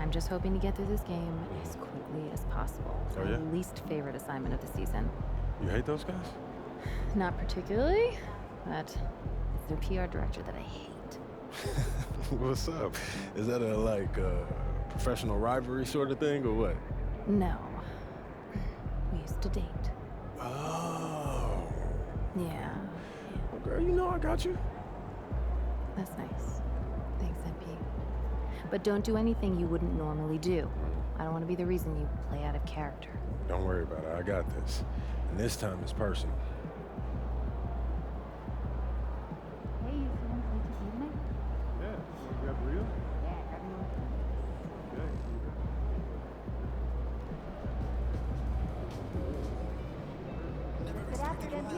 I'm just hoping to get through this game as quickly as possible. Oh, yeah? My least favorite assignment of the season. You hate those guys? Not particularly, but it's their PR director that I hate. What's up? Is that a professional rivalry sort of thing or what? No. We used to date. Oh. Yeah. Well, girl, you know I got you. That's nice. Thanks, MP. But don't do anything you wouldn't normally do. I don't want to be the reason you play out of character. Don't worry about it. I got this. And this time it's personal. Hey, you want to play to evening? Yeah. You grab Rio? Yeah, grab me one. Okay. Good afternoon, MP.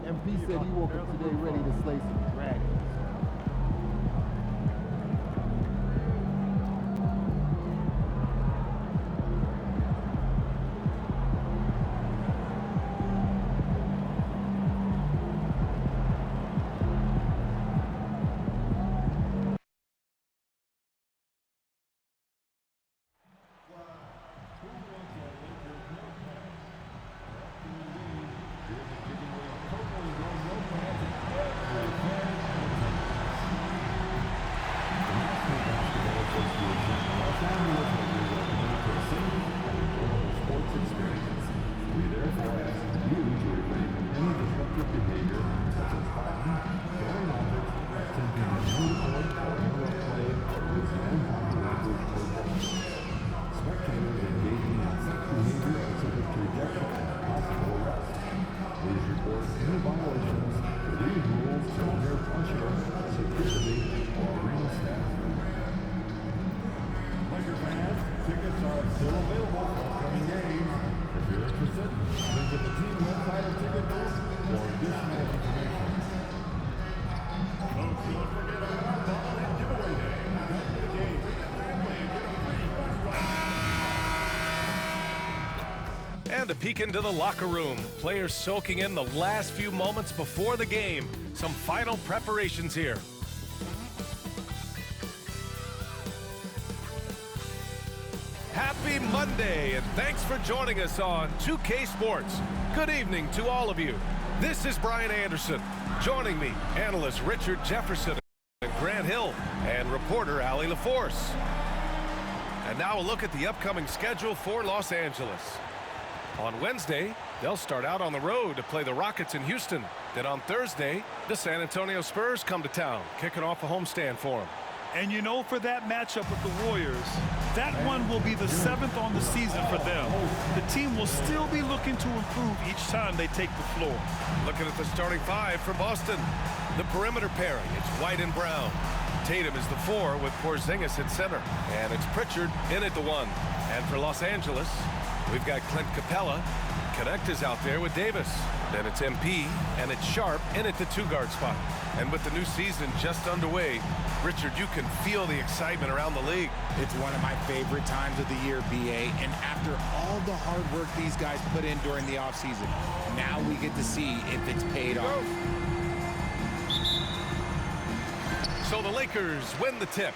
MP said he woke up today ready to slay some dragons. And a peek into the locker room. Players soaking in the last few moments before the game. Some final preparations here. Happy Monday, and thanks for joining us on 2K Sports. Good evening to all of you. This is Brian Anderson. Joining me, analyst Richard Jefferson and Grant Hill, and reporter Allie LaForce. And now a look at the upcoming schedule for Los Angeles. On Wednesday, they'll start out on the road to play the Rockets in Houston. Then on Thursday, the San Antonio Spurs come to town, kicking off a homestand for them. And you know, for that matchup with the Warriors, that one will be the 7th on the season for them. The team will still be looking to improve each time they take the floor. Looking at the starting 5 for Boston. The perimeter pairing, it's White and Brown. Tatum is the 4 with Porzingis at center. And it's Pritchard in at the 1. And for Los Angeles, we've got Clint Capella. Connect is out there with Davis. Then it's MP, and it's Sharp in at the 2-guard spot. And with the new season just underway, Richard, you can feel the excitement around the league. It's one of my favorite times of the year, BA. And after all the hard work these guys put in during the offseason, now we get to see if it's paid off. So the Lakers win the tip.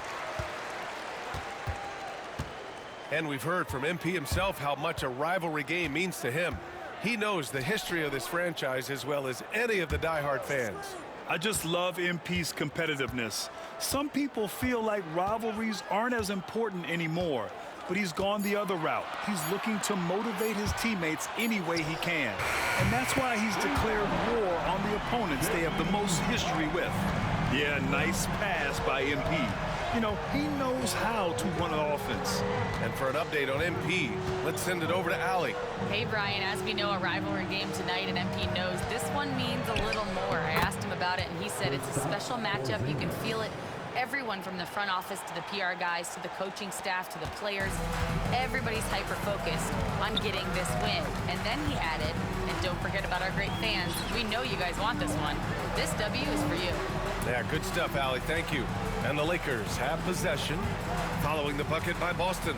And we've heard from MP himself how much a rivalry game means to him. He knows the history of this franchise as well as any of the diehard fans. I just love MP's competitiveness. Some people feel like rivalries aren't as important anymore, but he's gone the other route. He's looking to motivate his teammates any way he can. And that's why he's declared war on the opponents they have the most history with. Yeah, nice pass by MP. You know, he knows how to run an offense. And for an update on MP, let's send it over to Allie. Hey, Brian, as we know, a rivalry game tonight, and MP knows this one means a little more. I asked him about it, and he said it's a special matchup. You can feel it. Everyone from the front office to the PR guys to the coaching staff to the players, everybody's hyper-focused on getting this win. And then he added, and don't forget about our great fans, we know you guys want this one. This W is for you. Yeah, good stuff, Allie. Thank you. And the Lakers have possession following the bucket by Boston.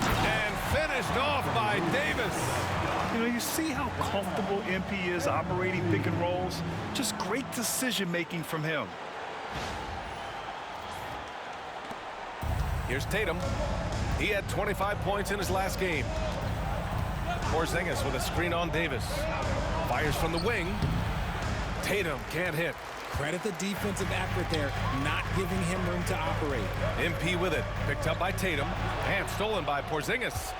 And finished off by Davis. You know, you see how comfortable MP is operating pick and rolls? Just great decision-making from him. Here's Tatum. He had 25 points in his last game. Porzingis with a screen on Davis. Fires from the wing. Tatum can't hit. Credit the defensive effort there, not giving him room to operate. MP with it. Picked up by Tatum. And stolen by Porzingis.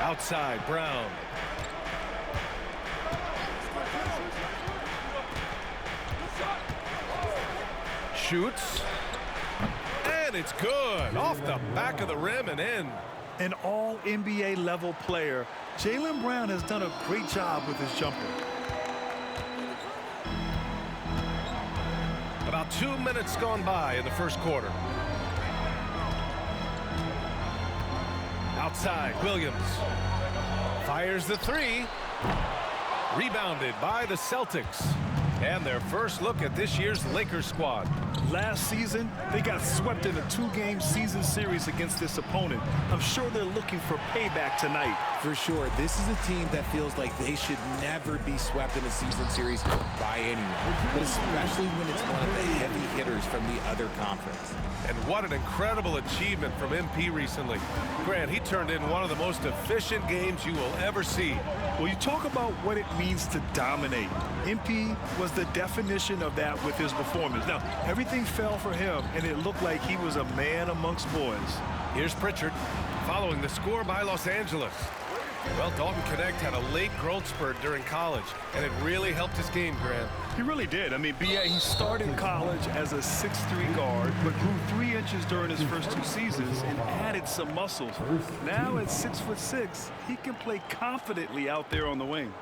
Outside, Brown. Shoots. And it's good. Off the back of the rim and in. An all-NBA level player, Jaylen Brown has done a great job with his jumper. About 2 minutes gone by in the first quarter. Outside, Williams. Fires the 3. Rebounded by the Celtics. And their first look at this year's Lakers squad. Last season, they got swept in a 2-game season series against this opponent. I'm sure they're looking for payback tonight. For sure, this is a team that feels like they should never be swept in a season series by anyone, but especially when it's one of the heavy hitters from the other conference. And what an incredible achievement from MP recently. Grant, he turned in one of the most efficient games you will ever see. Well, you talk about what it means to dominate. MP was the definition of that with his performance. Now, everything fell for him, and it looked like he was a man amongst boys. Here's Pritchard following the score by Los Angeles. Well, Dalton Connect had a late growth spurt during college, and it really helped his game, Grant. He really did. I mean, BA, he started college as a 6'3" guard, but grew 3 inches during his first 2 seasons and added some muscles. Now at 6'6", he can play confidently out there on the wing.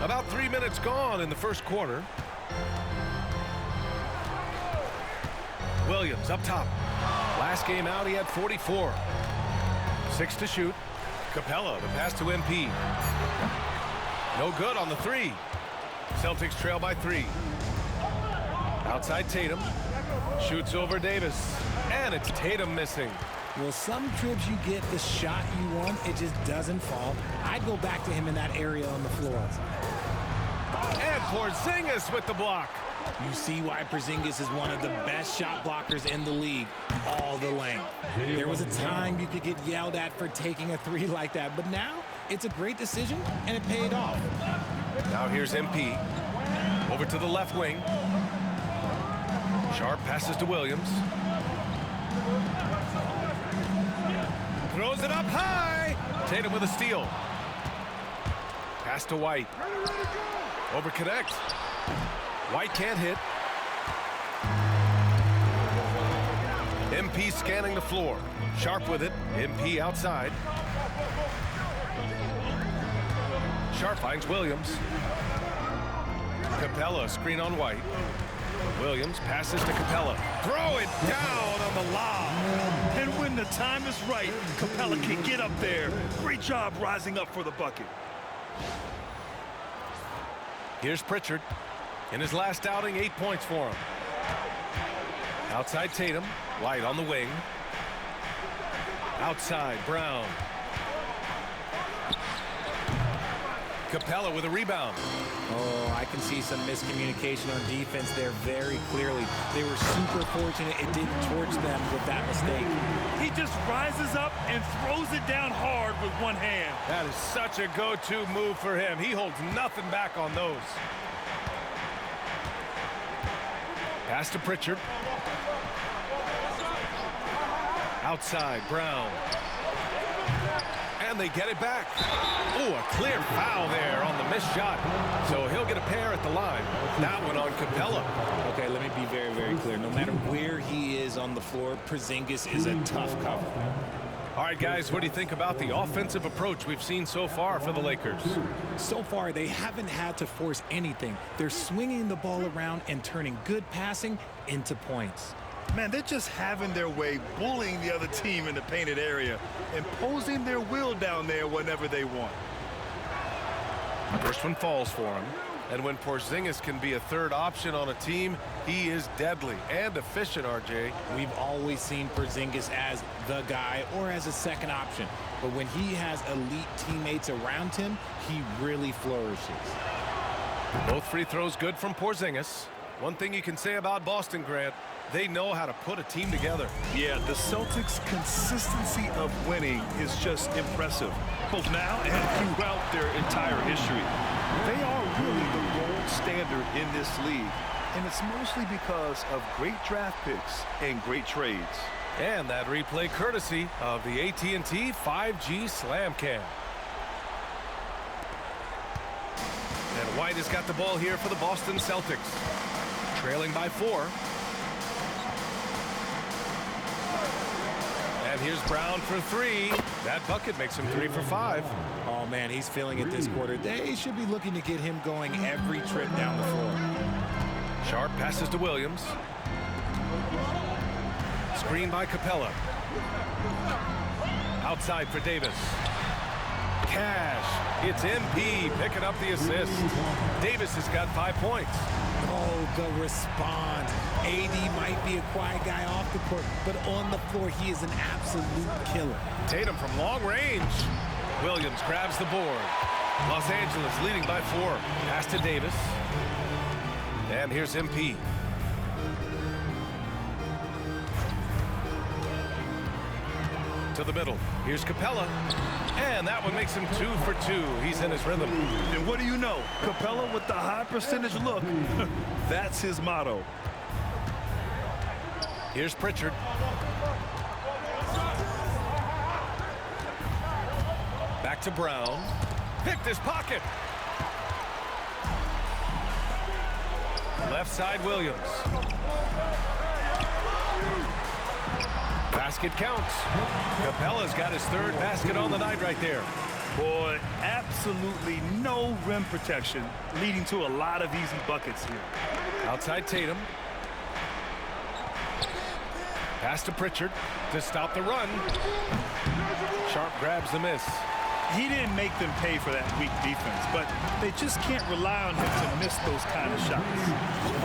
About 3 minutes gone in the first quarter. Williams up top. Last game out, he had 44. 6 to shoot. Capella, the pass to MP. No good on the 3. Celtics trail by 3. Outside Tatum. Shoots over Davis. And it's Tatum missing. Well, some trips you get the shot you want, it just doesn't fall. I'd go back to him in that area on the floor. And Porzingis with the block. You see why Porzingis is one of the best shot blockers in the league, all the length. There was a time you could get yelled at for taking a three like that, but now it's a great decision, and it paid off. Now here's MP. Over to the left wing. Sharp passes to Williams. Throws it up high. Tatum with a steal. Pass to White. Over connect. White can't hit. MP scanning the floor. Sharp with it. MP outside. Sharp finds Williams. Capella screen on White. Williams passes to Capella. Throw it down on the lob. And when the time is right, Capella can get up there. Great job rising up for the bucket. Here's Pritchard. In his last outing, 8 points for him. Outside Tatum. White on the wing. Outside Brown. Capella with a rebound. Oh, I can see some miscommunication on defense there very clearly. They were super fortunate it didn't torch them with that mistake. He just rises up and throws it down hard with one hand. That is such a go-to move for him. He holds nothing back on those. Pass to Pritchard. Outside, Brown. And they get it back. Oh, a clear foul there on the missed shot. So he'll get a pair at the line. That one on Capella. Okay, let me be very, very clear. No matter where he is on the floor, Porzingis is a tough cover. All right, guys, what do you think about the offensive approach we've seen so far for the Lakers? So far, they haven't had to force anything. They're swinging the ball around and turning good passing into points. Man, they're just having their way, bullying the other team in the painted area, imposing their will down there whenever they want. First one falls for him. And when Porzingis can be a third option on a team, he is deadly and efficient, RJ. We've always seen Porzingis as the guy or as a second option. But when he has elite teammates around him, he really flourishes. Both free throws good from Porzingis. One thing you can say about Boston, Grant, they know how to put a team together. Yeah, the Celtics' consistency of winning is just impressive, both now and throughout their entire history. They are really the gold standard in this league, and it's mostly because of great draft picks and great trades. And that replay courtesy of the AT&T 5G Slam Cam. And White has got the ball here for the Boston Celtics. Trailing by 4. And here's Brown for 3. That bucket makes him 3 for 5. Oh, man, he's feeling it this quarter. They should be looking to get him going every trip down the floor. Sharp passes to Williams. Screen by Capella. Outside for Davis. Cash. It's MP picking up the assist. Davis has got 5 points. Oh, the response. AD might be a quiet guy off the court, but on the floor, he is an absolute killer. Tatum from long range. Williams grabs the board. Los Angeles leading by 4. Pass to Davis. And here's MP. To the middle. Here's Capella. And that one makes him 2 for 2. He's in his rhythm. And what do you know? Capella with the high percentage look. That's his motto. Here's Pritchard. Back to Brown. Picked his pocket. Left side Williams. Basket counts. Capella's got his 3rd basket on the night right there. Boy, absolutely no rim protection, leading to a lot of easy buckets here. Outside Tatum. Pass to Pritchard to stop the run. Sharp grabs the miss. He didn't make them pay for that weak defense, but they just can't rely on him to miss those kind of shots.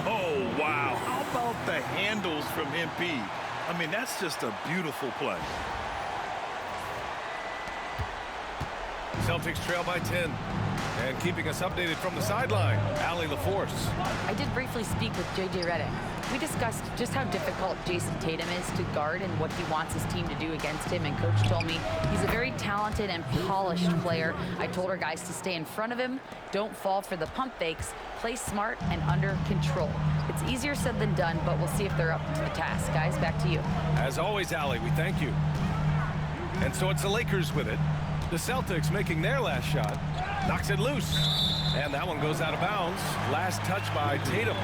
Oh, wow. How about the handles from MP? I mean, that's just a beautiful play. Celtics trail by 10. And keeping us updated from the sideline, Allie LaForce. I did briefly speak with J.J. Redick. We discussed just how difficult Jason Tatum is to guard and what he wants his team to do against him, and Coach told me he's a very talented and polished player. I told our guys to stay in front of him, don't fall for the pump fakes, play smart and under control. It's easier said than done, but we'll see if they're up to the task. Guys, back to you. As always, Allie, we thank you. And so it's the Lakers with it. The Celtics making their last shot. Knocks it loose. And that one goes out of bounds. Last touch by Tatum.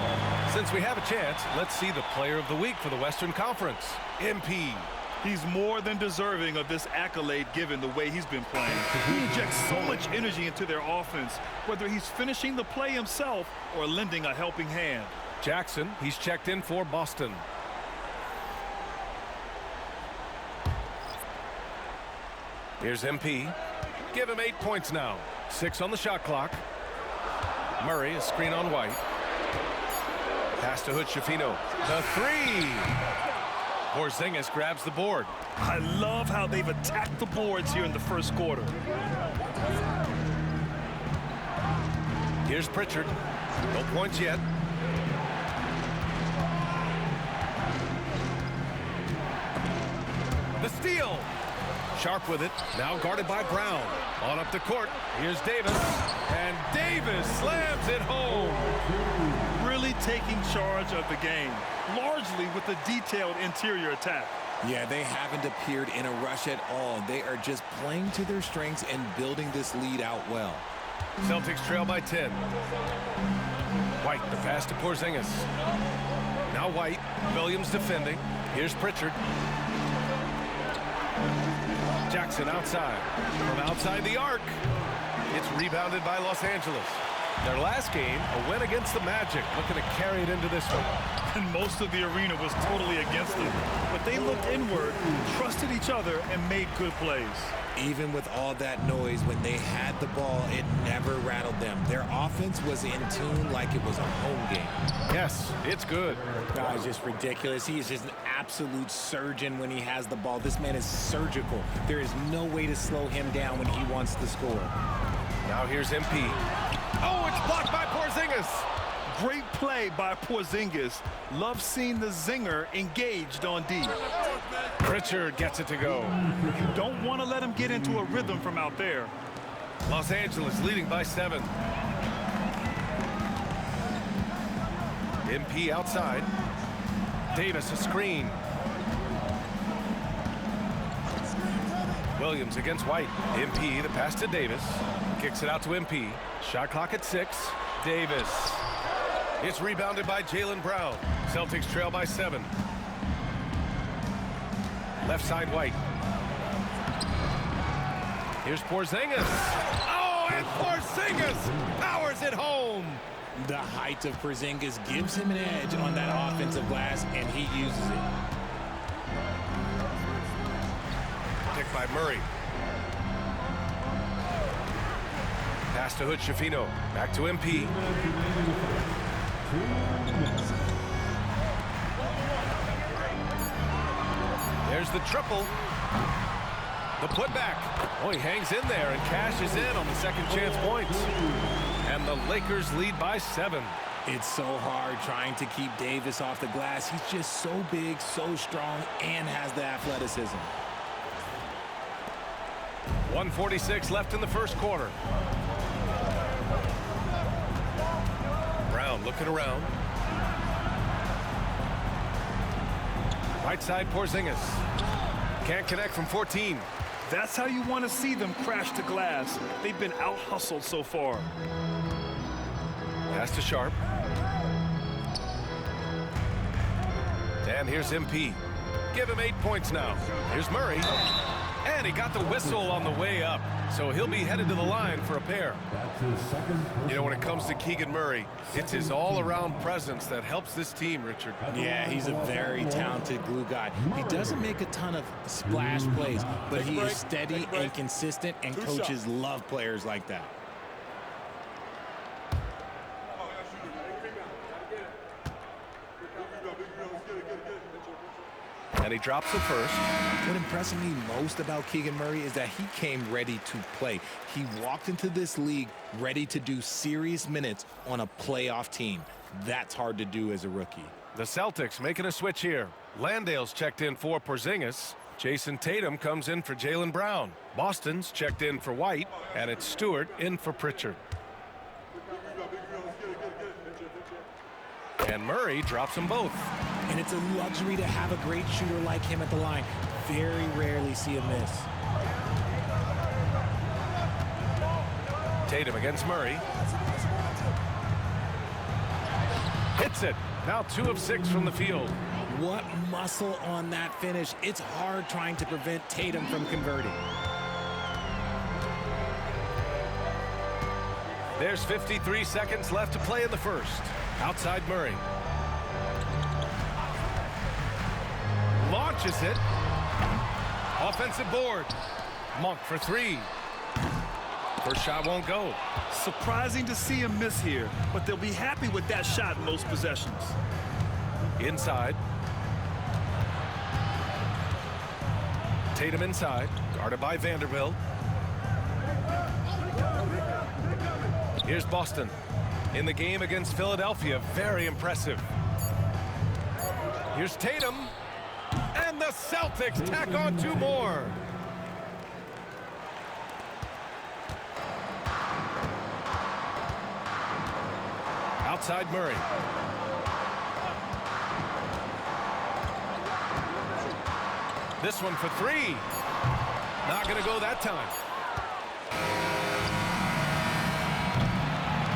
Since we have a chance, let's see the player of the week for the Western Conference. MP. He's more than deserving of this accolade given the way he's been playing. He injects so much energy into their offense, whether he's finishing the play himself or lending a helping hand. Jackson, he's checked in for Boston. Here's MP. Give him 8 points now. 6 on the shot clock. Murray, a screen on White. Pass to Hood-Schifino. The three. Porzingis grabs the board. I love how they've attacked the boards here in the first quarter. Here's Pritchard. No points yet. The steal. Sharp with it. Now guarded by Brown. On up the court. Here's Davis. And Davis slams it home. Really taking charge of the game, largely with a detailed interior attack. Yeah, they haven't appeared in a rush at all. They are just playing to their strengths and building this lead out well. Celtics trail by 10. White, the pass to Porzingis. Now White. Williams defending. Here's Pritchard. Jackson outside. From outside the arc. It's rebounded by Los Angeles. Their last game, a win against the Magic, looking to carry it into this one. And most of the arena was totally against them. But they looked inward, trusted each other, and made good plays. Even with all that noise, when they had the ball, it never rattled them. Their offense was in tune like it was a home game. Yes, it's good. Guy's just ridiculous. He is just an absolute surgeon when he has the ball. This man is surgical. There is no way to slow him down when he wants to score. Now here's MP. Oh, it's blocked by Porzingis. Great play by Porzingis. Love seeing the zinger engaged on D. Pritchard gets it to go. You don't want to let him get into a rhythm from out there. Los Angeles leading by 7. MP outside. Davis a screen. Williams against White. MP, the pass to Davis. Kicks it out to MP. Shot clock at 6. Davis. It's rebounded by Jaylen Brown. Celtics trail by 7. Left side White. Here's Porzingis. Oh, and Porzingis powers it home. The height of Porzingis gives him an edge on that offensive glass, and he uses it. Picked by Murray. Pass to Hood-Schifino. Back to MP. There's the triple. The putback. Oh, he hangs in there and cashes in on the second chance points. And the Lakers lead by 7. It's so hard trying to keep Davis off the glass. He's just so big, so strong, and has the athleticism. 1:46 left in the first quarter. Brown looking around. Right side Porzingis. Can't connect from 14. That's how you want to see them crash the glass. They've been out-hustled so far. Pass to Sharp. And here's MP. Give him 8 points now. Here's Murray. And he got the whistle on the way up. So he'll be headed to the line for a pair. You know, when it comes to Keegan Murray, it's his all-around presence that helps this team, Richard. Yeah, he's a very talented glue guy. He doesn't make a ton of splash plays, but he is steady and consistent, and coaches love players like that. And he drops the first. What impressed me most about Keegan Murray is that he came ready to play. He walked into this league ready to do serious minutes on a playoff team. That's hard to do as a rookie. The Celtics making a switch here. Landale's checked in for Porzingis. Jason Tatum comes in for Jaylen Brown. Boston's checked in for White, and it's Stewart in for Pritchard. And Murray drops them both. And it's a luxury to have a great shooter like him at the line. Very rarely see a miss. Tatum against Murray. Hits it. Now 2 of 6 from the field. What muscle on that finish. It's hard trying to prevent Tatum from converting. There's 53 seconds left to play in the first. Outside Murray. Launches it. Offensive board. Monk for 3. First shot won't go. Surprising to see him miss here, but they'll be happy with that shot in most possessions. Inside. Tatum inside. Guarded by Vanderbilt. Here's Boston. In the game against Philadelphia, very impressive. Here's Tatum. And the Celtics tack on 2 more. Outside Murray. This one for 3. Not going to go that time.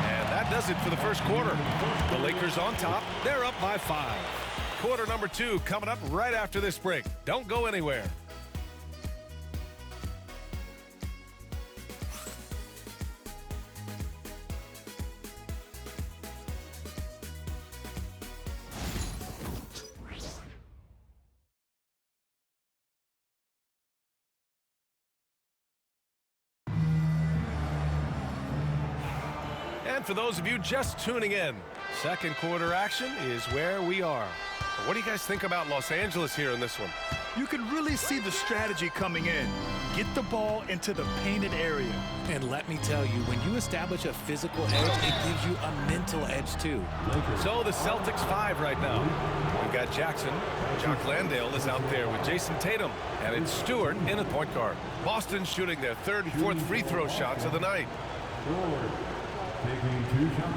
And that does it for the first quarter. The Lakers on top. They're up by 5. Quarter number 2 coming up right after this break. Don't go anywhere. And for those of you just tuning in, second quarter action is where we are. What do you guys think about Los Angeles here in this one? You can really see the strategy coming in. Get the ball into the painted area. And let me tell you, when you establish a physical edge, it gives you a mental edge too. So the Celtics 5 right now. We've got Jackson. Jock Landale is out there with Jason Tatum. And it's Stewart in at point guard. Boston shooting their 3rd and 4th free throw shots of the night. Taking 2 shots.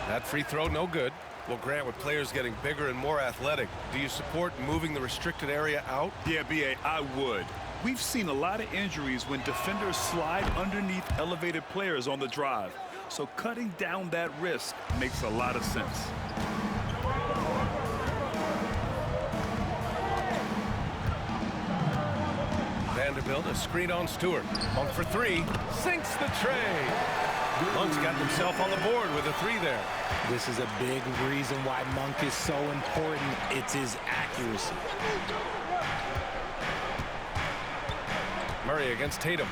That free throw, no good. Well, Grant, with players getting bigger and more athletic, do you support moving the restricted area out? Yeah, B.A., I would. We've seen a lot of injuries when defenders slide underneath elevated players on the drive. So cutting down that risk makes a lot of sense. Vanderbilt, a screen on Stewart. Monk for 3, sinks the tray. Monk's got himself on the board with a 3 there. This is a big reason why Monk is so important. It's his accuracy. Murray against Tatum.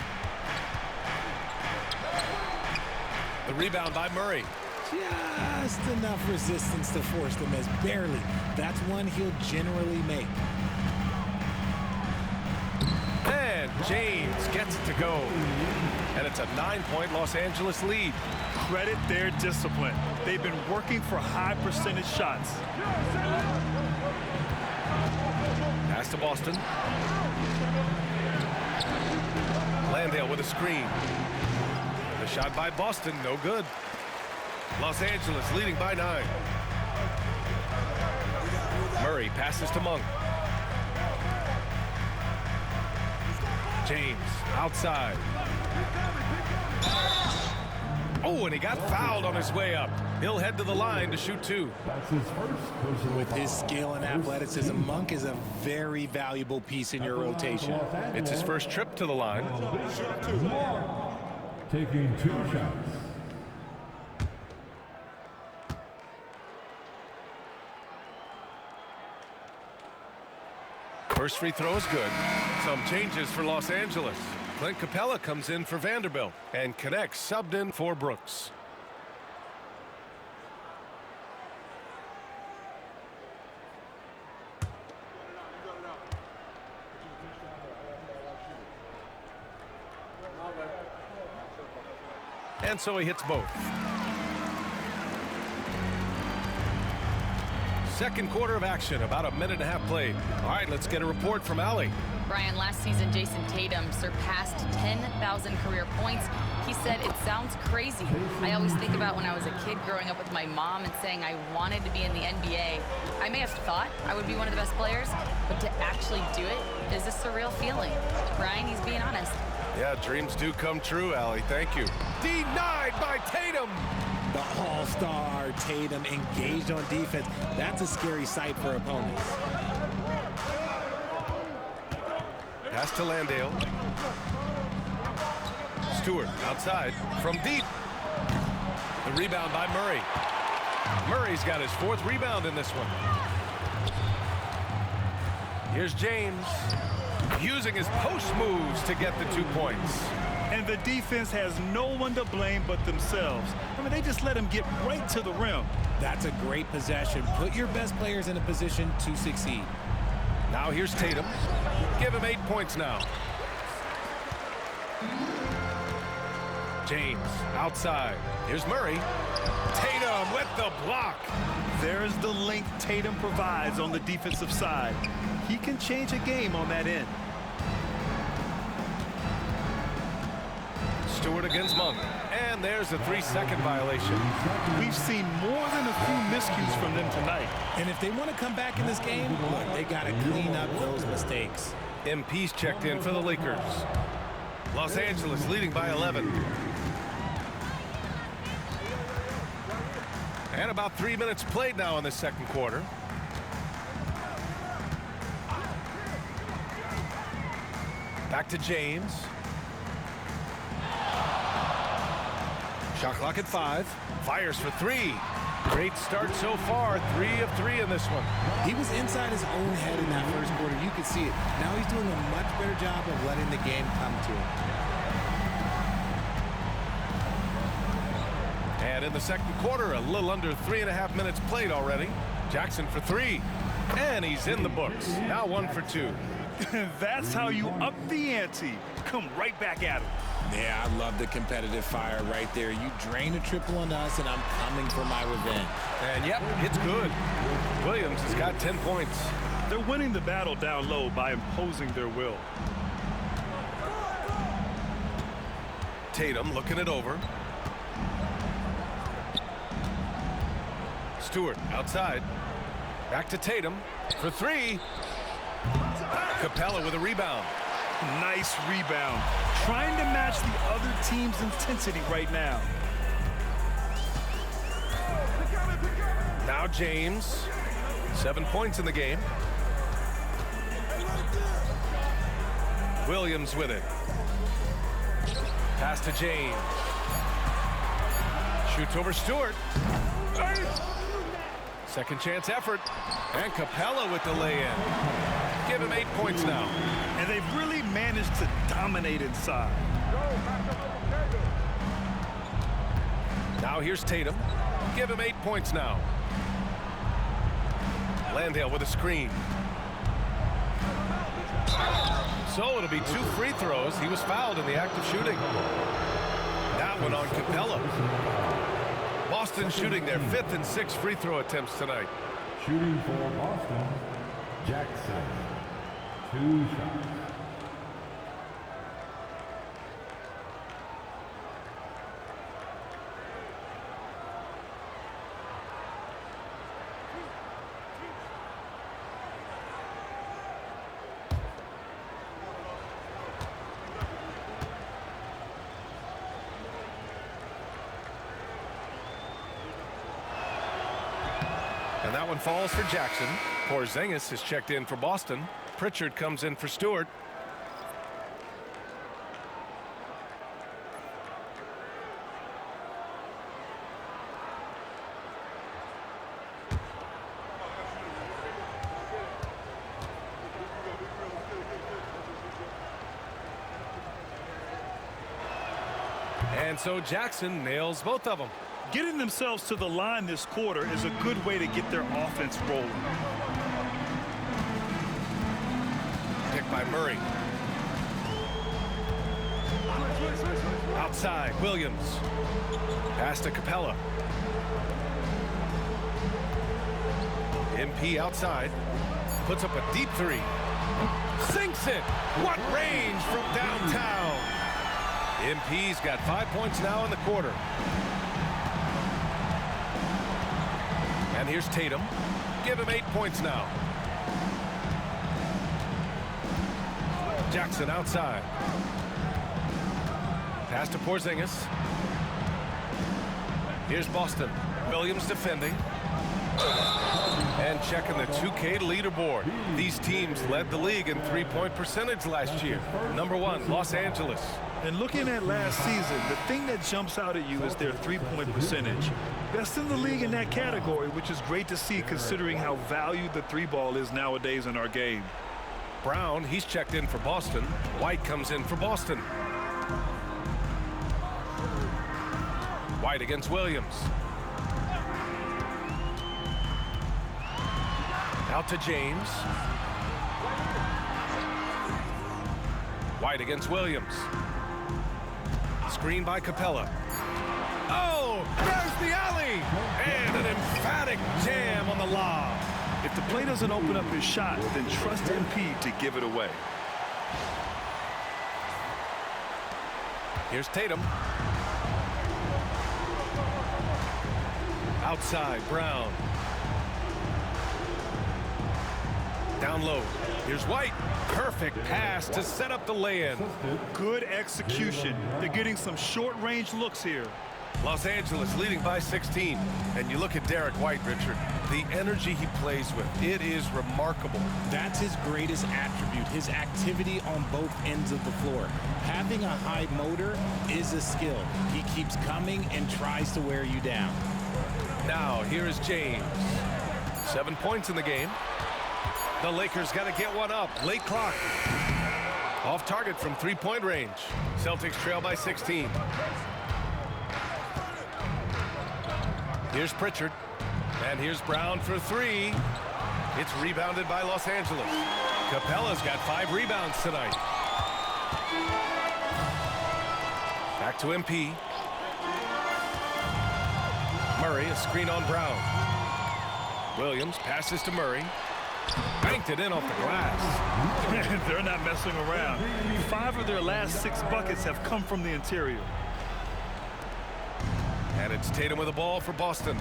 The rebound by Murray. Just enough resistance to force the miss. Barely. That's one he'll generally make. And James gets it to go. And it's a 9-point Los Angeles lead. Credit their discipline. They've been working for high percentage shots. Pass to Boston. Landale with a screen. The shot by Boston, no good. Los Angeles leading by 9. Murray passes to Monk. James outside. Oh, and he got fouled on his way up. He'll head to the line to shoot 2. That's his first personal With his foul. skill and athleticism, Monk is a very valuable piece in your rotation. It's his first trip to the line. Taking 2 shots. First free throw is good. Some changes for Los Angeles. Clint Capella comes in for Vanderbilt and connects, subbed in for Brooks. And so he hits both. Second quarter of action, about a minute and a half played. All right, let's get a report from Allie. Brian, last season, Jason Tatum surpassed 10,000 career points. He said, it sounds crazy. I always think about when I was a kid growing up with my mom and saying I wanted to be in the NBA. I may have thought I would be one of the best players, but to actually do it is a surreal feeling. Brian, he's being honest. Yeah, dreams do come true, Allie. Thank you. Denied by Tatum. The all-star Tatum engaged on defense. That's a scary sight for opponents. Pass to Landale. Stewart outside from deep. The rebound by Murray. Murray's got his 4th rebound in this one. Here's James using his post moves to get the 2 points. And the defense has no one to blame but themselves. I mean, they just let him get right to the rim. That's a great possession. Put your best players in a position to succeed. Now here's Tatum. Give him 8 points now. James outside. Here's Murray. Tatum with the block. There's the length Tatum provides on the defensive side. He can change a game on that end. Stewart against Monk. And there's a 3-second violation. We've seen more than a few miscues from them tonight. And if they want to come back in this game, look, they got to clean up those mistakes. MP's checked in for the Lakers. Los Angeles leading by 11. And about 3 minutes played now in the second quarter. Back to James. Shot clock at 5. Fires for 3. Great start so far. 3 of 3 in this one. He was inside his own head in that first quarter. You could see it. Now he's doing a much better job of letting the game come to him. And in the second quarter, a little under 3.5 minutes played already. Jackson for 3. And he's in the books. Now 1 for 2. That's how you up the ante. Come right back at him. Yeah, I love the competitive fire right there. You drain a triple on us, and I'm coming for my revenge. And yep, it's good. Williams has got 10 points. They're winning the battle down low by imposing their will. Tatum looking it over. Stewart outside. Back to Tatum for 3. Capella with a rebound. Nice rebound. Trying to match the other team's intensity right now. Now James. 7 points in the game. Williams with it. Pass to James. Shoots over Stewart. Second chance effort. And Capella with the lay-in. Give him 8 points now. And they've really managed to dominate inside. Now here's Tatum. Give him 8 points now. Landale with a screen. So it'll be 2 free throws. He was fouled in the act of shooting. That one on Capella. Boston shooting their 5th and 6th free throw attempts tonight. Shooting for Boston, Jackson. 2 shots. And that one falls for Jackson. Porzingis has checked in for Boston. Pritchard comes in for Stewart. And so Jackson nails both of them. Getting themselves to the line this quarter is a good way to get their offense rolling. Pick by Murray. Outside, Williams. Pass to Capella. MP outside. Puts up a deep three. Sinks it. What range from downtown. MP's got 5 points now in the quarter. And here's Tatum. Give him 8 points now. Jackson outside. Pass to Porzingis. Here's Boston. Williams defending. And checking the 2K leaderboard. These teams led the league in three-point percentage last year. Number 1, Los Angeles. And looking at last season, the thing that jumps out at you is their three-point percentage. Best in the league in that category, which is great to see considering how valued the three ball is nowadays in our game. Brown, he's checked in for Boston. White comes in for Boston. White against Williams. Out to James. White against Williams. Screen by Capella. Oh, there's the alley! And an emphatic jam on the lob. If the play doesn't open up his shot, then trust MP to give it away. Here's Tatum. Outside, Brown. Down low. Here's White. Perfect pass to set up the lay-in. Good execution. They're getting some short-range looks here. Los Angeles leading by 16. And you look at Derek White, Richard. The energy he plays with, it is remarkable. That's his greatest attribute, his activity on both ends of the floor. Having a high motor is a skill. He keeps coming and tries to wear you down. Now, here is James. 7 points in the game. The Lakers got to get one up. Late clock. Off target from three-point range. Celtics trail by 16. Here's Pritchard. And here's Brown for three. It's rebounded by Los Angeles. Capella's got 5 rebounds tonight. Back to MP. Murray, a screen on Brown. Williams passes to Murray. Banked it in off the glass. They're not messing around. 5 of their last 6 buckets have come from the interior. And it's Tatum with the ball for Boston.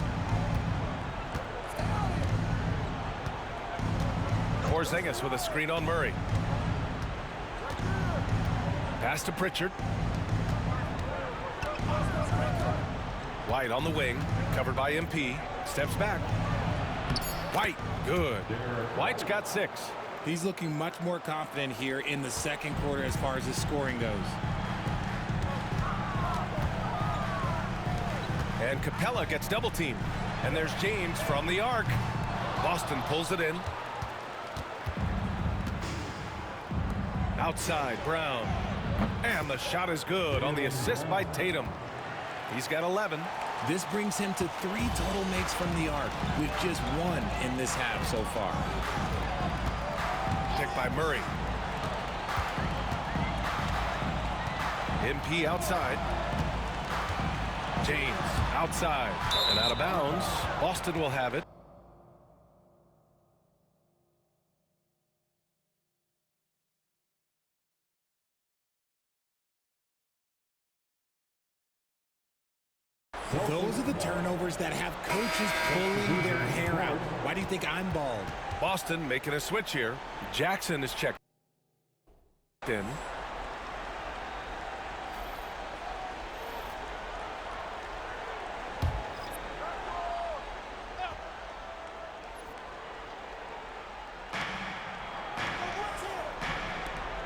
Porzingis with a screen on Murray. Pass to Pritchard. White on the wing, covered by MP. Steps back. White, good. White's got 6. He's looking much more confident here in the second quarter as far as his scoring goes. And Capella gets double teamed. And there's James from the arc. Boston pulls it in. Outside, Brown. And the shot is good on the assist by Tatum. He's got 11. This brings him to 3 total makes from the arc, with just 1 in this half so far. Pick by Murray. MP outside. James outside and out of bounds. Boston will have it. Those are the turnovers that have coaches pulling their hair out. Why do you think I'm bald? Boston making a switch here. Jackson is checked in.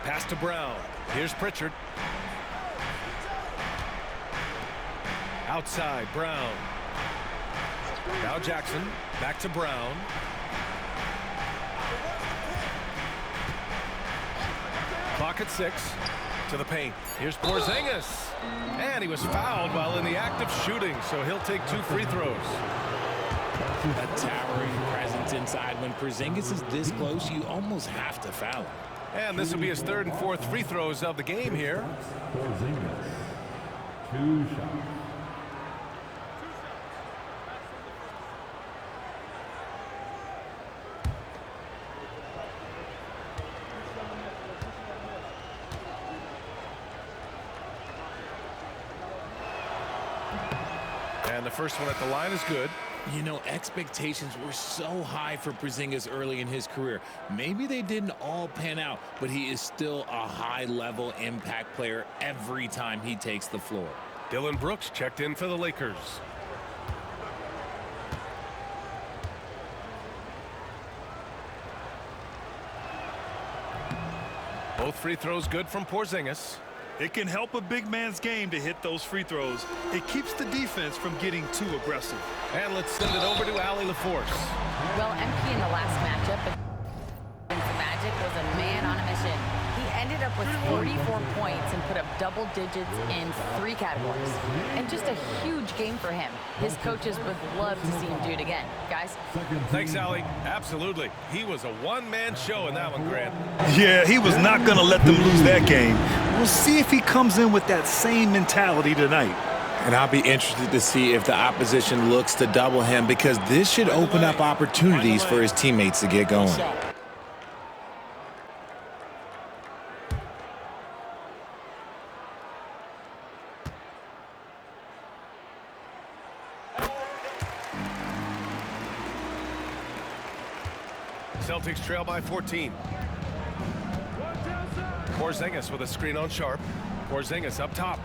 Pass to Brown. Here's Pritchard. Outside, Brown. Now Jackson, back to Brown. Clock at 6, to the paint. Here's Porzingis. And he was fouled while in the act of shooting, so he'll take 2 free throws. A towering presence inside. When Porzingis is this close, you almost have to foul him. And this will be his 3rd and 4th free throws of the game here. Porzingis. 2 shots. And the first one at the line is good. You know, expectations were so high for Porzingis early in his career. Maybe they didn't all pan out, but he is still a high-level impact player every time he takes the floor. Dylan Brooks checked in for the Lakers. Both free throws good from Porzingis. It can help a big man's game to hit those free throws. It keeps the defense from getting too aggressive. And let's send it over to Allie LaForce. Well, MP in the last matchup against the Magic was a man on a mission. He ended up with 44 points and put up double digits in 3 categories. And just a huge game for him. His coaches would love to see him do it again. Guys? Thanks, Allie. Absolutely. He was a one-man show in that one, Grant. Yeah, he was not going to let them lose that game. We'll see if he comes in with that same mentality tonight. And I'll be interested to see if the opposition looks to double him, because this should open up opportunities for his teammates to get going. Celtics trail by 14. Porzingis with a screen on Sharp. Porzingis up top.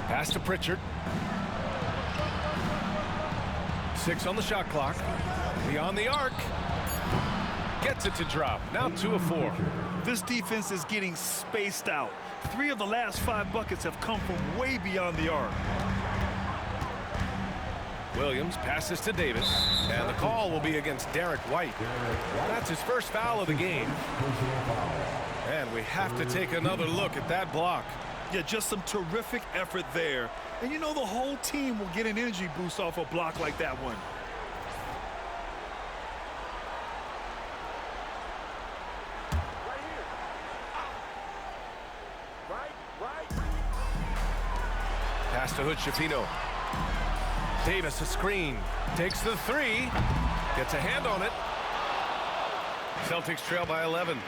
Pass to Pritchard. 6 on the shot clock. Beyond the arc. Gets it to drop. Now 2 of 4. This defense is getting spaced out. 3 of the last 5 buckets have come from way beyond the arc. Williams passes to Davis, and the call will be against Derek White. That's his first foul of the game. And we have to take another look at that block. Yeah, just some terrific effort there. And you know, the whole team will get an energy boost off a block like that one. Pass to Hood-Schifino. Davis a screen. Takes the 3. Gets a hand on it. Celtics trail by 11.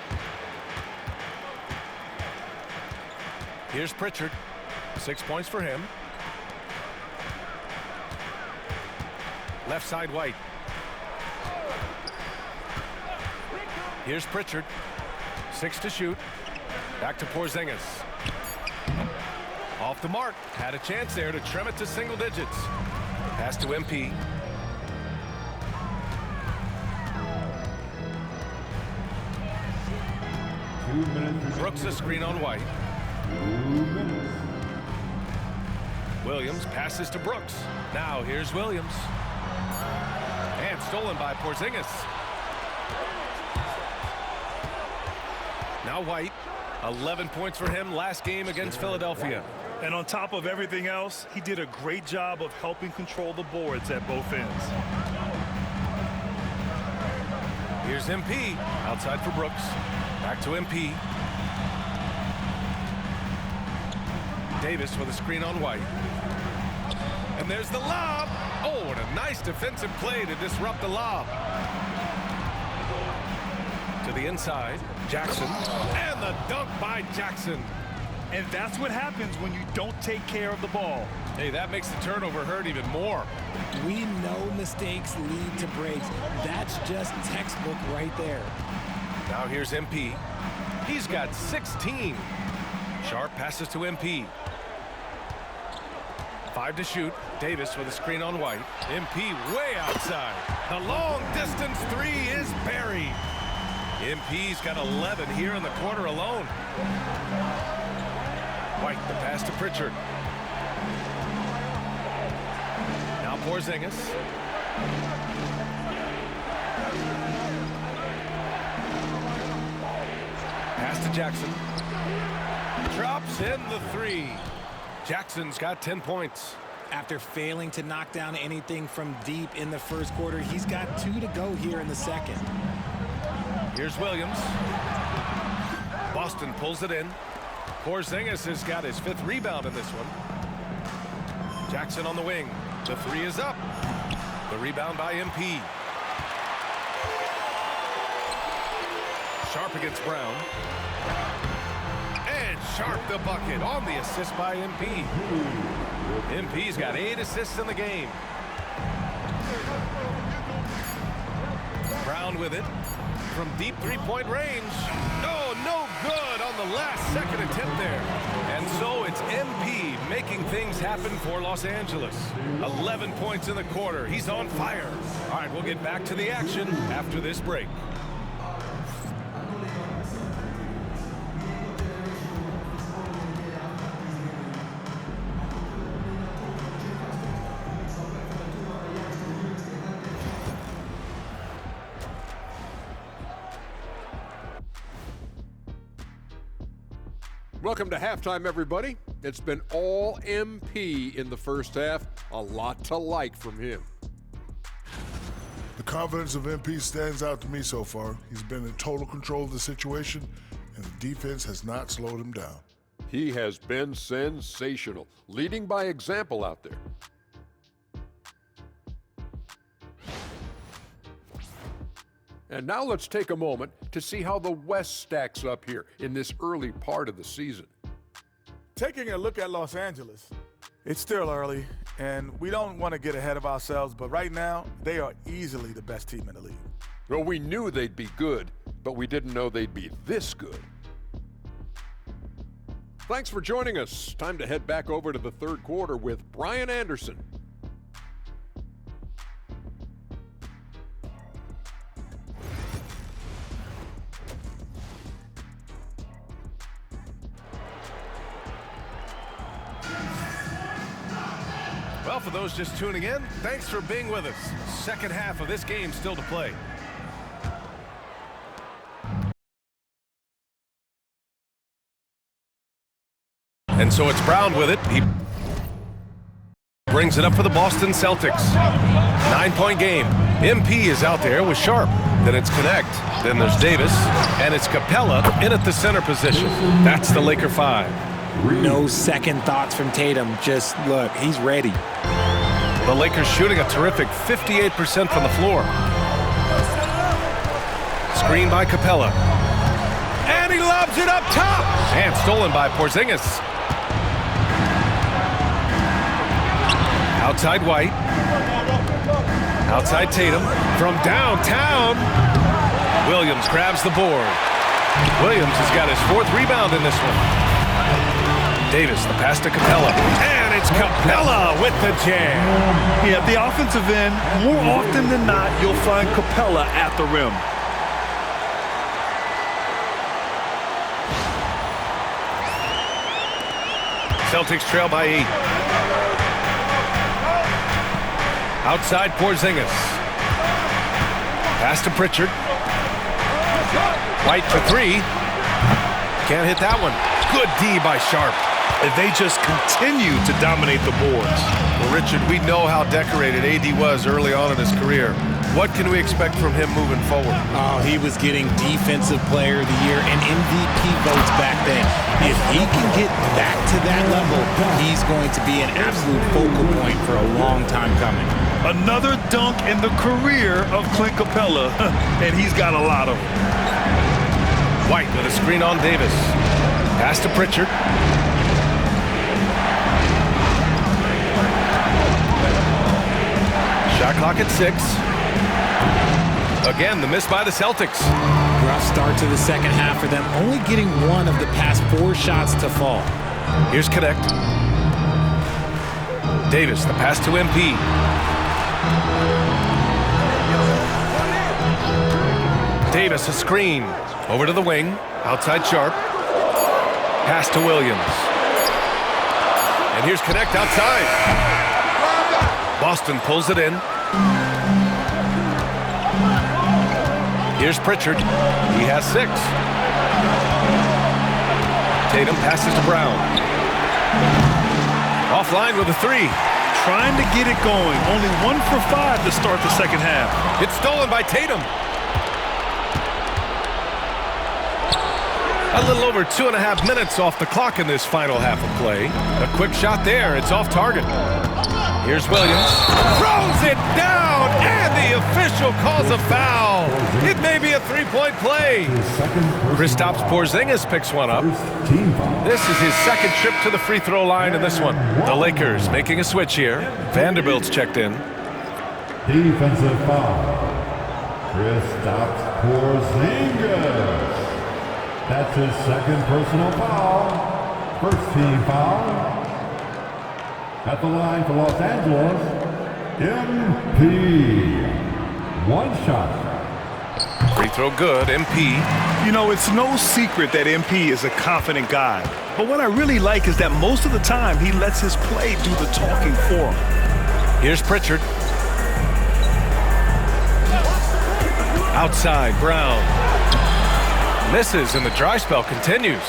Here's Pritchard. 6 points for him. Left side White. Here's Pritchard. 6 to shoot. Back to Porzingis. Off the mark. Had a chance there to trim it to single digits. Pass to MP. Brooks a screen on White. 2 minutes. Williams passes to Brooks. Now here's Williams. And stolen by Porzingis. Now White. 11 points for him last game against Philadelphia. And on top of everything else, he did a great job of helping control the boards at both ends. Here's MP. Outside for Brooks. Back to MP. Davis with a screen on White. And there's the lob. Oh, and a nice defensive play to disrupt the lob. To the inside, Jackson. And the dunk by Jackson. And that's what happens when you don't take care of the ball. Hey, that makes the turnover hurt even more. We know mistakes lead to breaks. That's just textbook right there. Now here's MP. He's got 16. Sharp passes to MP. 5 to shoot. Davis with a screen on White. MP way outside. The long distance 3 is buried. MP's got 11 here in the quarter alone. White, the pass to Pritchard. Now Porzingis. Pass Pass to Jackson. Drops in the 3. Jackson's got 10 points. After failing to knock down anything from deep in the first quarter, he's got 2 to go here in the second. Here's Williams. Boston pulls it in. Porzingis has got his 5th rebound in this one. Jackson on the wing. The 3 is up. The rebound by MP. Sharp against Brown. And Sharp the bucket on the assist by MP. MP's got 8 assists in the game. Brown with it. From deep 3-point range. Oh, no good on the last second attempt there. And so it's MP making things happen for Los Angeles. 11 points in the quarter. He's on fire. All right, we'll get back to the action after this break. Welcome to halftime, everybody. It's been all MP in the first half. A lot to like from him. The confidence of MP stands out to me so far. He's been in total control of the situation, and the defense has not slowed him down. He has been sensational, leading by example out there. And now let's take a moment to see how the West stacks up here in this early part of the season. Taking a look at Los Angeles, it's still early, and we don't want to get ahead of ourselves, but right now, they are easily the best team in the league. Well, we knew they'd be good, but we didn't know they'd be this good. Thanks for joining us. Time to head back over to the third quarter with Brian Anderson. Well, for those just tuning in, thanks for being with us. Second half of this game still to play. And so it's Brown with it. He brings it up for the Boston Celtics. 9-point game. MP is out there with Sharp. Then it's Connect. Then there's Davis. And it's Capella in at the center position. That's the Laker 5. No second thoughts from Tatum. Just look, he's ready. The Lakers shooting a terrific 58% from the floor. Screen by Capella. And he lobs it up top. And stolen by Porzingis. Outside White. Outside Tatum. From downtown. Williams grabs the board. Williams has got his 4th rebound in this one. Davis, the pass to Capella. And it's Capella with the jam. Yeah, the offensive end, more often than not, you'll find Capella at the rim. Celtics trail by 8. Outside Porzingis. Pass to Pritchard. White for 3. Can't hit that one. Good D by Sharp. And they just continue to dominate the boards. Well, Richard, we know how decorated AD was early on in his career. What can we expect from him moving forward? Oh, he was getting Defensive Player of the Year and MVP votes back then. If he can get back to that level, he's going to be an absolute focal point for a long time coming. Another dunk in the career of Clint Capella, and he's got a lot of them. White with a screen on Davis. Pass to Pritchard. Shot clock at 6. Again, the miss by the Celtics. Rough start to the second half for them, only getting 1 of the past 4 shots to fall. Here's Connect. Davis, the pass to MP. Davis, a screen. Over to the wing. Outside Sharp. Pass to Williams. And here's Connect outside. Boston pulls it in. Here's Pritchard. He has 6. Tatum passes to Brown. Offline with a three. Trying to get it going. Only 1 for 5 to start the second half. It's stolen by Tatum. A little over 2.5 minutes off the clock in this final half of play. A quick shot there. It's off target. Here's Williams. Throws it down, and the official calls a foul. It may be a three-point play. Kristaps Porzingis picks one up. This is his second trip to the free throw line in this one. The Lakers making a switch here. Vanderbilt's checked in. Defensive foul. Kristaps Porzingis. That's his second personal foul. First team foul. At the line for Los Angeles, MP. One shot. Free throw good, MP. You know, it's no secret that MP is a confident guy. But what I really like is that most of the time he lets his play do the talking for him. Here's Pritchard. Outside, Brown. Misses, and the dry spell continues.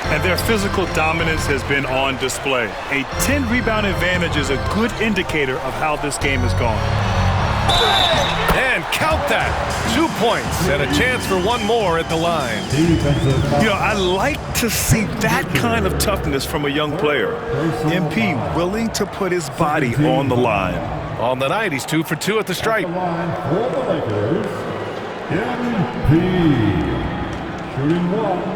And their physical dominance has been on display. A 10-rebound advantage is a good indicator of how this game has gone. And count that. 2 points and a chance for one more at the line. You know, I like to see that kind of toughness from a young player. MP willing to put his body on the line. On the night, he's 2 for 2 at the stripe. MP. Shooting one.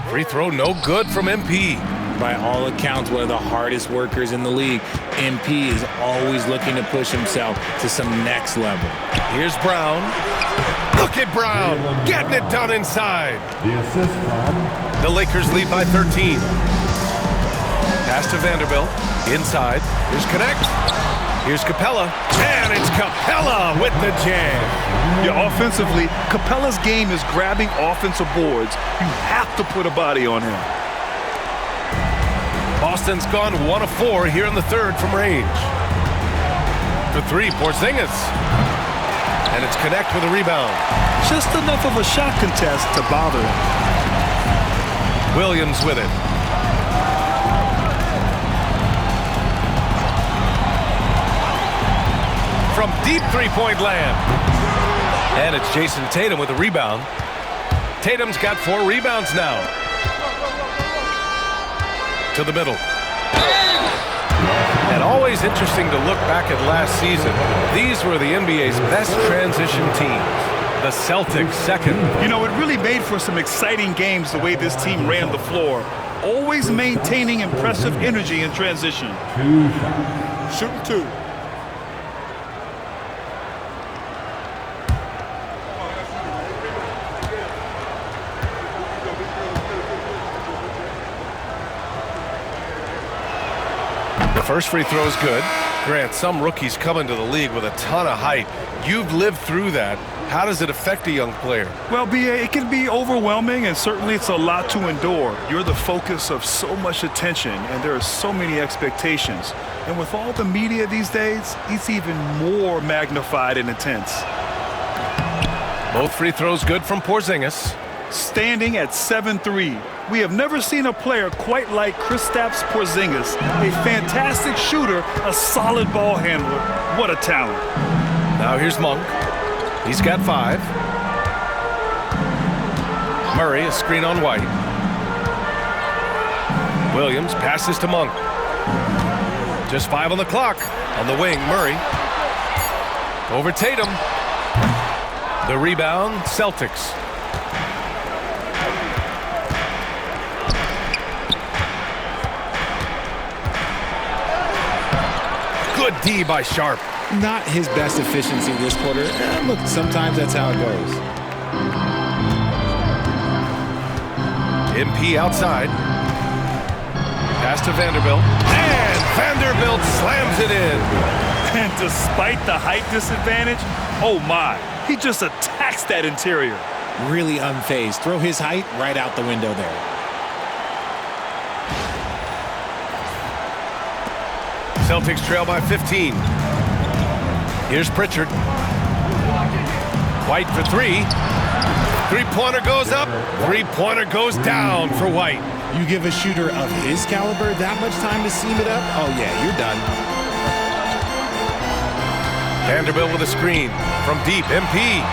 Free throw no good from MP. By all accounts, one of the hardest workers in the league. MP is always looking to push himself to some next level. Here's Brown. Look at Brown getting it done inside. The assist from the Lakers lead by 13. Pass to Vanderbilt. Inside. Here's Connect. Here's Capella. And it's Capella with the jam. Yeah, offensively, Capella's game is grabbing offensive boards. You have to put a body on him. Boston's gone 1 of 4 here in the third from range. For three, Porzingis. And it's Connect with a rebound. Just enough of a shot contest to bother him. Williams with it. From deep three-point land. And it's Jason Tatum with a rebound. Tatum's got 4 rebounds now. To the middle. And always interesting to look back at last season. These were the NBA's best transition teams. The Celtics second. You know, it really made for some exciting games the way this team ran the floor. Always maintaining impressive energy in transition. Shooting 2. The first free throw is good. Grant, some rookies come into the league with a ton of height. You've lived through that. How does it affect a young player? Well, it can be overwhelming, and certainly it's a lot to endure. You're the focus of so much attention, and there are so many expectations. And with all the media these days, it's even more magnified and intense. Both free throws good from Porzingis. Standing at 7-3. We have never seen a player quite like Kristaps Porzingis. A fantastic shooter, a solid ball handler. What a talent. Now here's Monk. He's got 5. Murray, a screen on White. Williams passes to Monk. Just 5 on the clock. On the wing, Murray. Over Tatum. The rebound, Celtics. Good D by Sharp. Not his best efficiency this quarter. Look, sometimes that's how it goes. MP outside. Pass to Vanderbilt. And Vanderbilt slams it in. And despite the height disadvantage, oh my, he just attacks that interior. really unfazed. Throw his height right out the window there. Celtics trail by 15. Here's Pritchard. White for three. Three-pointer goes up. Three-pointer goes down for White. You give a shooter of his caliber that much time to seam it up? Oh, yeah, you're done. Vanderbilt with a screen. From deep, MP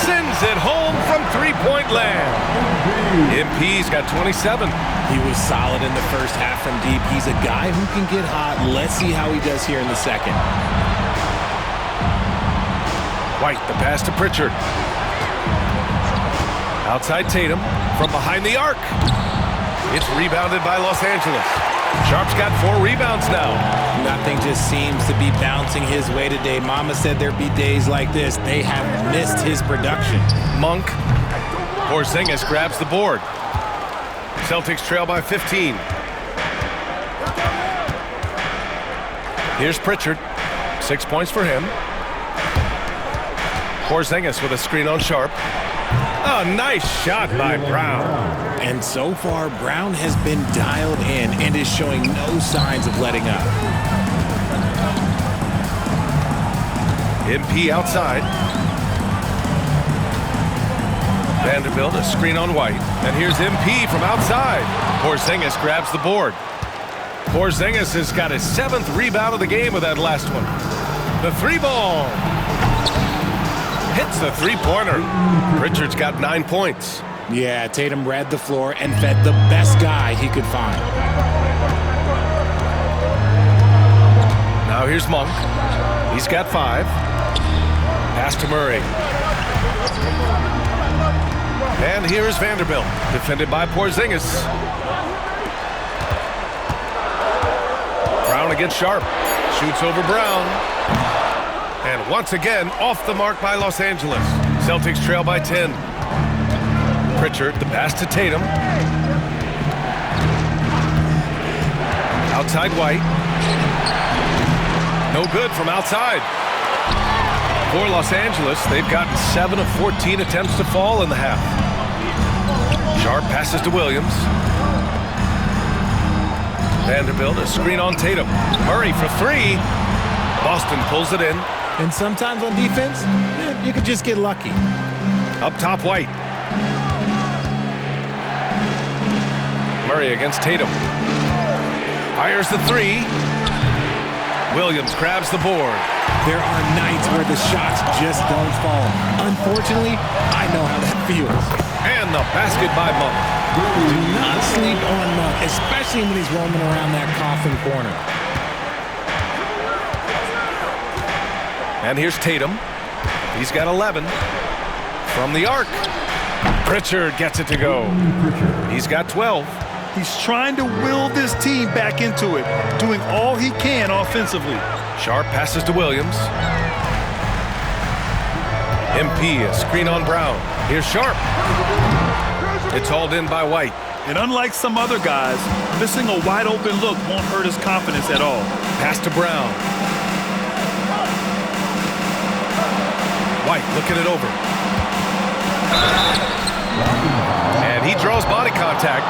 sends it home from three-point land. MP's got 27. He was solid in the first half from deep. He's a guy who can get hot. Let's see how he does here in the second. White, the pass to Pritchard. Outside Tatum from behind the arc. It's rebounded by Los Angeles. Sharp's got 4 rebounds now. Nothing just seems to be bouncing his way today. Mama said there'd be days like this. They have missed his production. Monk. Porzingis grabs the board. Celtics trail by 15. Here's Pritchard. 6 points for him. Porzingis with a screen on Sharp. Oh, nice shot by Brown. And so far, Brown has been dialed in and is showing no signs of letting up. MP outside. Vanderbilt, a screen on White. And here's MP from outside. Porzingis grabs the board. Porzingis has got his 7th rebound of the game with that last one. The 3-ball. Hits the three-pointer. Pritchard's got 9 points. Yeah, Tatum read the floor and fed the best guy he could find. Now here's Monk. He's got 5. Pass to Murray. And here's Vanderbilt, defended by Porzingis. Brown against Sharp. Shoots over Brown. And once again, off the mark by Los Angeles. Celtics trail by 10. Pritchard, the pass to Tatum. Outside White. No good from outside. For Los Angeles, they've gotten 7 of 14 attempts to fall in the half. Sharp passes to Williams. Vanderbilt, a screen on Tatum. Murray for 3. Boston pulls it in. And sometimes on defense, you could just get lucky. Up top, White. Murray against Tatum. Fires the 3. Williams grabs the board. There are nights where the shots just don't fall. Unfortunately, I know how that feels. And the basket by Monk. Do not sleep on Monk, especially when he's roaming around that coffin corner. And here's Tatum. He's got 11. From the arc. Pritchard gets it to go. He's got 12. He's trying to will this team back into it, doing all he can offensively. Sharp passes to Williams. MP, a screen on Brown. Here's Sharp. It's hauled in by White. And unlike some other guys, missing a wide open look won't hurt his confidence at all. Pass to Brown. White looking it over. And he draws body contact.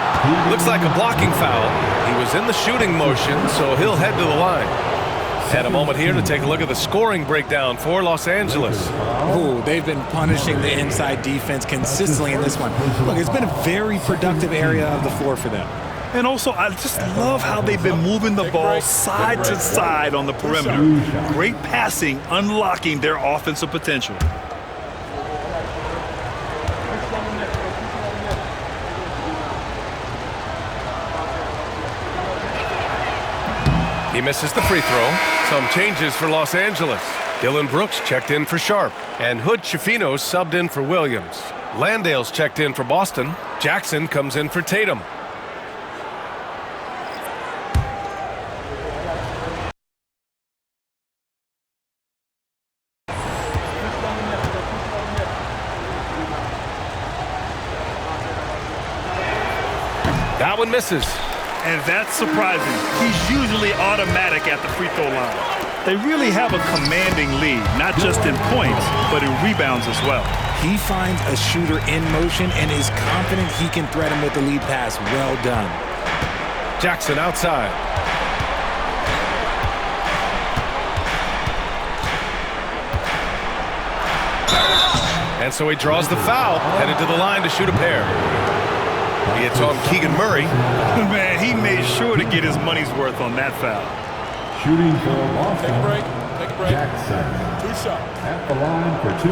Looks like a blocking foul. He was in the shooting motion, so he'll head to the line. Had a moment here to take a look at the scoring breakdown for Los Angeles. Oh, they've been punishing the inside defense consistently in this one. Look, it's been a very productive area of the floor for them. And also, I just love how they've been moving the ball side to side on the perimeter. Great passing, unlocking their offensive potential. He misses the free throw. Some changes for Los Angeles. Dylan Brooks checked in for Sharp. And Hood Schifino subbed in for Williams. Landale's checked in for Boston. Jackson comes in for Tatum. That one misses. And that's surprising. He's usually automatic at the free throw line. They really have a commanding lead, not just in points, but in rebounds as well. He finds a shooter in motion and is confident he can thread him with the lead pass. Well done. Jackson outside. And so he draws the foul, headed to the line to shoot a pair. It's on Keegan Murray. Man, he made sure to get his money's worth on that foul. Shooting for Boston. Take a break. Take a break. Jackson. 2 shots. At the line for 2.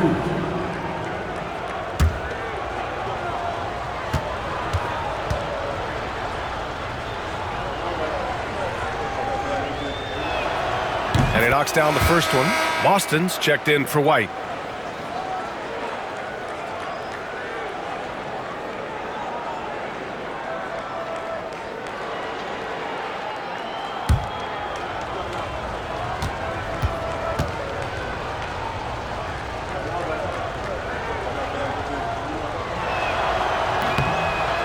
And he knocks down the first one. Boston's checked in for White.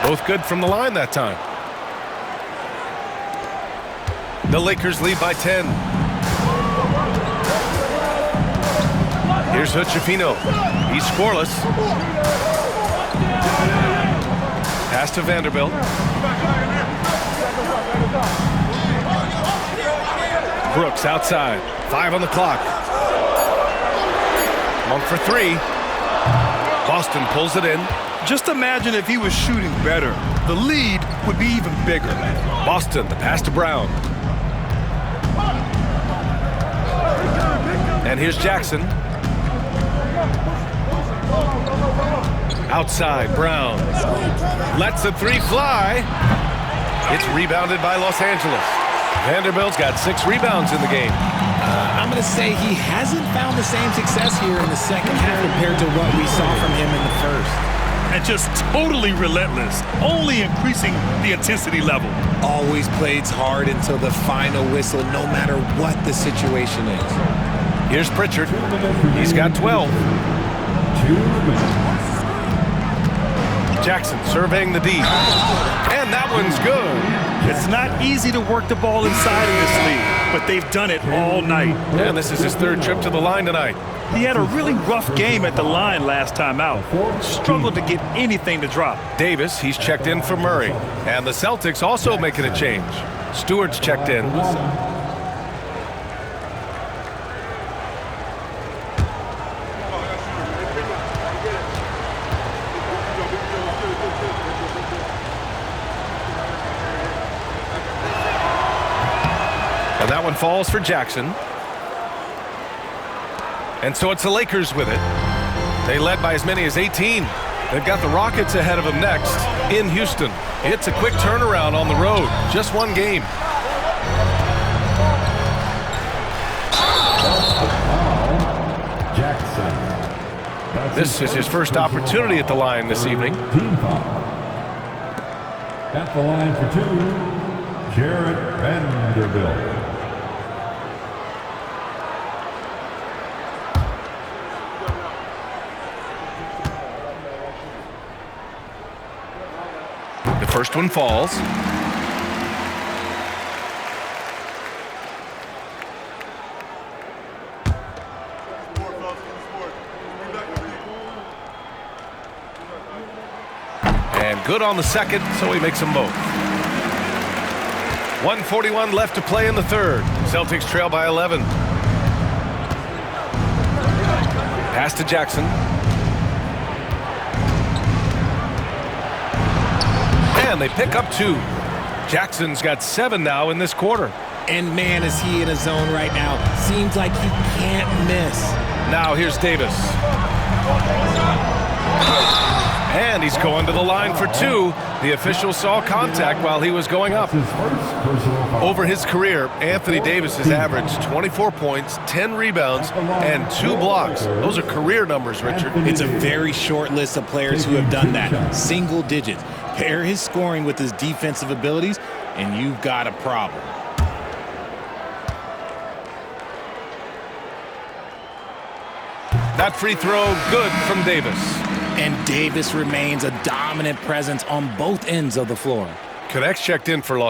Both good from the line that time. The Lakers lead by 10. Here's Hutchefino. He's scoreless. Pass to Vanderbilt. Brooks outside. 5 on the clock. Monk for 3. Boston pulls it in. Just imagine if he was shooting better. The lead would be even bigger. Boston, the pass to Brown. And here's Jackson. Outside, Brown. Lets the 3 fly. It's rebounded by Los Angeles. Vanderbilt's got 6 rebounds in the game. I'm going to say he hasn't found the same success here in the second half compared to what we saw from him in the first. And just totally relentless, only increasing the intensity level. Always plays hard until the final whistle, no matter what the situation is. Here's Pritchard. He's got 12. 2 minutes. Jackson surveying the D. And that one's good. It's not easy to work the ball inside in this league, but they've done it all night. And this is his 3rd trip to the line tonight. He had a really rough game at the line last time out. Struggled to get anything to drop. Davis, he's checked in for Murray. And the Celtics also making a change. Stewart's checked in. And that one falls for Jackson. And so it's the Lakers with it. They led by as many as 18. They've got the Rockets ahead of them next in Houston. It's a quick turnaround on the road. Just 1 game. Jackson. This is his first opportunity at the line this evening. Team foul. At the line for 2, Jarrett Vanderbilt. The first one falls. And good on the second, so he makes them both. 1:41 left to play in the 3rd. Celtics trail by 11. Pass to Jackson. And they pick up 2. Jackson's got 7 now in this quarter. And man, is he in a zone right now. Seems like he can't miss. Now here's Davis. And he's going to the line for 2. The official saw contact while he was going up. Over his career, Anthony Davis has averaged 24 points, 10 rebounds, and 2 blocks. Those are career numbers, Richard. It's a very short list of players who have done that. Single digits. Pair his scoring with his defensive abilities, and you've got a problem. That free throw, good from Davis. And Davis remains a dominant presence on both ends of the floor. Connects checked in for Los